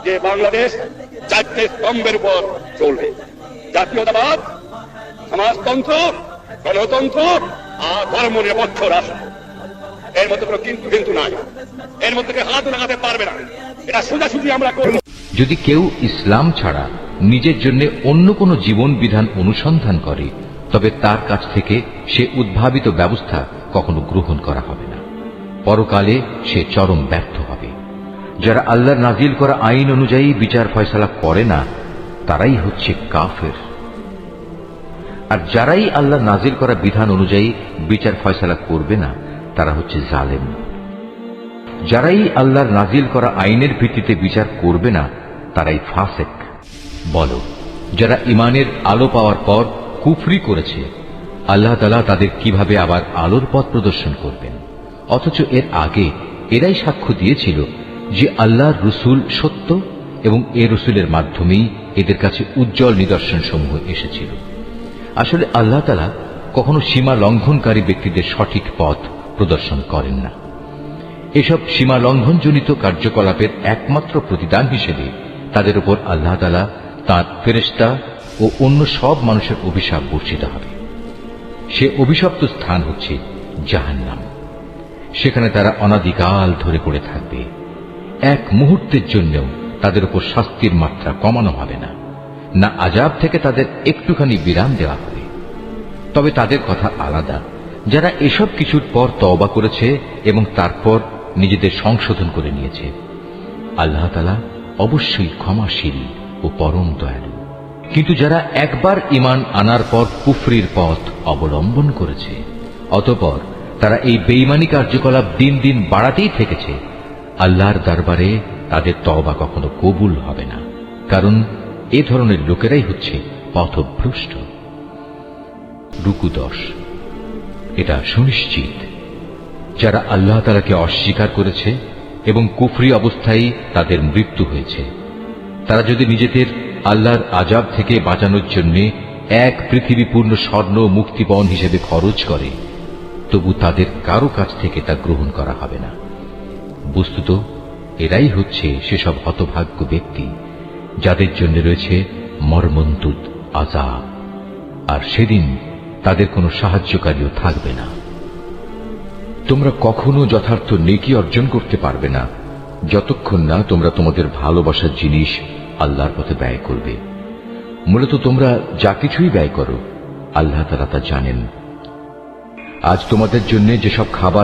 যে বাংলাদেশ চারটে স্তম্ভের উপর চলবে: জাতীয়তাবাদ, সমাজতন্ত্র, গণতন্ত্র আর ধর্মনিরপেক্ষ রাষ্ট্র। এর মধ্যে কোনো কিন্তু কিন্তু নাই, এর মধ্যে হাত লাগাতে পারবে না। এটা সোজাসুজি আমরা করব। যদি কেউ ইসলাম ছাড়া নিজের জন্য অন্য কোনো জীবন বিধান অনুসন্ধান করে, তবে তার কাছ থেকে সে উদ্ভাবিত ব্যবস্থা কখনো গ্রহণ করা হবে না। পরকালে সে চরম ব্যর্থ হবে। যারা আল্লাহর নাজিল করা আইন অনুযায়ী বিচার ফয়সালা করে না, তারাই হচ্ছে কাফের। আর যারাই আল্লাহর নাজিল করা বিধান অনুযায়ী বিচার ফয়সালা করবে না, তারা হচ্ছে জালেম। যারাই আল্লাহর নাজিল করা আইনের ভিত্তিতে বিচার করবে না, তারাই ফাসেক। বলো, যারা ইমানের আলো পাওয়ার পর কুফরি করেছে, আল্লাহ তাআলা তাদের কিভাবে আবার আলোর পথ প্রদর্শন করবেন? অথচ এর আগে এরাই সাক্ষ্য দিয়েছিল যে আল্লাহর রসুল সত্য এবং এ রসুলের মাধ্যমেই এদের কাছে উজ্জ্বল নিদর্শন সমূহ এসেছিল। আসলে আল্লাহ তাআলা কখনো সীমা লঙ্ঘনকারী ব্যক্তিদের সঠিক পথ প্রদর্শন করেন না। এসব সীমা লঙ্ঘনজনিত কার্যকলাপের একমাত্র প্রতিদান হিসেবে তাদের উপর আল্লাহ তাআলা তাঁর ফেরেশতা ও অন্য সব মানুষের অভিশাপ বর্ষিত হবে। সে অভিশপ্ত স্থান হচ্ছে জাহান্নাম। সেখানে তারা অনাদিকাল ধরে পড়ে থাকবে। এক মুহূর্তের জন্যও তাদের উপর শাস্তির মাত্রা কমানো হবে না, না আযাব থেকে তাদের একটুখানি বিরাম দেওয়া হবে। তবে তাদের কথা আলাদা, যারা এসব কিছুর পর তওবা করেছে এবং তারপর নিজেদের সংশোধন করে নিয়েছে। আল্লাহ তাআলা অবশ্যই ক্ষমাশীল ও পরম দয়ালু। কিন্তু যারা একবার ঈমান আনার পর কুফরির পথ অবলম্বন করেছে, অতঃপর তারা এই বেঈমানি কার্যকলাপ দিন দিন বাড়াতেই থেকেছে, আল্লাহর দরবারে তাদের তওবা কখনো কবুল হবে না, কারণ এ ধরনের লোকেরাই হচ্ছে পথভ্রষ্ট। রুকু 10। এটা সুনিশ্চিত, যারা আল্লাহ তাআলাকে অস্বীকার করেছে এবং কুফরি অবস্থায় তাদের মৃত্যু হয়েছে, তারা যদি নিজেদের আল্লাহর আযাব থেকে বাঁচানোর জন্য এক পৃথিবী পূর্ণ স্বর্ণ মুক্তিপণ হিসেবে খরচ করে, তবু তাদের কারো কাছ থেকে তা গ্রহণ করা হবে না। বস্তুত এরাই হচ্ছে সেসব হতভাগ্য ব্যক্তি যাদের জন্য রয়েছে মর্মন্তুদ আযাব, আর সেদিন তাদের কোনো সাহায্যকারীও থাকবে না। তোমরা কখনো যথার্থ নেকি অর্জন করতে পারবে না যতক্ষণ না তোমরা তোমাদের ভালোবাসার জিনিস আল্লাহর পথে ব্যয় করবে। মূলত তোমরা যা কিছুই ব্যয় করো, আল্লাহ তাআলা তা জানেন। আজ তোমাদের জন্য যেসব খাবার